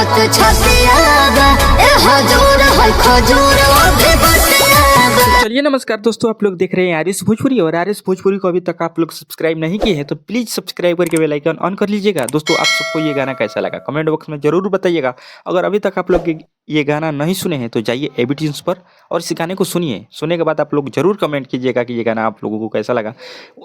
बात छतियाबा ए हजूर है खजूर अभी बतियाबा। चलिए नमस्कार दोस्तों, आप लोग देख रहे हैं आरएस भोजपुरी और आरएस भोजपुरी को अभी तक आप लोग सब्सक्राइब नहीं किए हैं तो प्लीज सब्सक्राइब करके बेल आइकन ऑन कर लीजिएगा। दोस्तों आप सबको ये गाना कैसा लगा कमेंट बॉक्स में जरूर बताइएगा। अगर अभी तक आप लोग ये गाना नहीं सुने हैं तो जाइए एबी ट्यून्स पर और इस गाने को सुनिए। सुनने के बाद आप लोग जरूर कमेंट कीजिएगा कि ये गाना आप लोगों को कैसा लगा।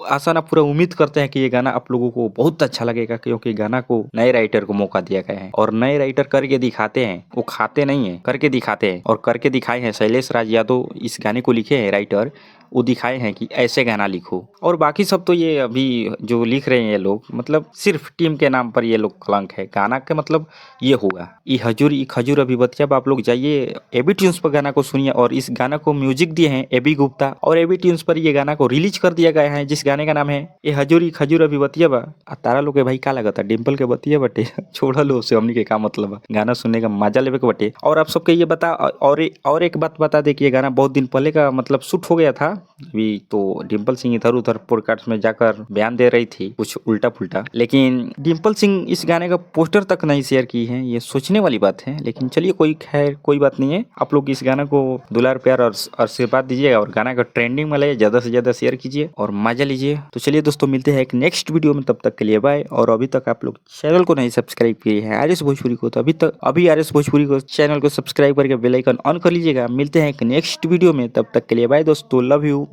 आशा ना पूरा उम्मीद करते हैं कि ये गाना आप लोगों को बहुत अच्छा लगेगा, क्योंकि गाना को नए राइटर को मौका दिया गया है और नए राइटर करके दिखाते हैं, वो खाते नहीं है, करके दिखाते हैं और करके दिखाए हैं। शैलेश राज यादव इस गाने को लिखे हैं राइटर, वो दिखाए हैं कि ऐसे गाना लिखो। और बाकी सब तो ये अभी जो लिख रहे हैं ये लोग, मतलब सिर्फ टीम के नाम पर ये लोग कलंक है। गाना के मतलब ये होगा ई हजूर ई खजूर अभी बतिया। आप लोग जाइए एबी ट्यून्स पर गाना को सुनिए और इस गाना को म्यूजिक दिए हैं एबी गुप्ता और एबी ट्यून्स पर ये गाना को रिलीज कर दिया गया है, जिस गाने का नाम है ए हजूर ई खजूर अभी बतिया बा। तारा लोग के भाई का लगा था डिम्पल के बतिया बटे छोड़ा लो उसे, हमनी के का मतलब बा। गाना सुनने का मजा लेवे के बटे। और आप सबके ये बता और एक बात बता दे कि ये गाना बहुत दिन पहले का मतलब शूट हो गया था। अभी तो डिम्पल सिंह इधर उधर पॉडकास्ट में जाकर बयान दे रही थी कुछ उल्टा पुल्टा, लेकिन डिम्पल सिंह इस गाने का पोस्टर तक नहीं शेयर की है। ये सोचने वाली बात है, लेकिन चलिए खैर कोई बात नहीं है। आप लोग इस गाना को दुलार प्यार और आशीर्वाद दीजिएगा और गाना को ट्रेंडिंग में लाइए, ज्यादा से ज्यादा शेयर कीजिए और मजा लीजिए। तो चलिए दोस्तों, मिलते हैं एक नेक्स्ट वीडियो में, तब तक के लिए बाय। और अभी तक आप लोग चैनल को नहीं सब्सक्राइब किए हैं आरएस भोजपुरी को, तो अभी आरएस भोजपुरी को चैनल को सब्सक्राइब करके बेल आइकन ऑन कर लीजिएगा। मिलते हैं एक नेक्स्ट वीडियो में, तब तक के लिए बाय दोस्तों, लव यू।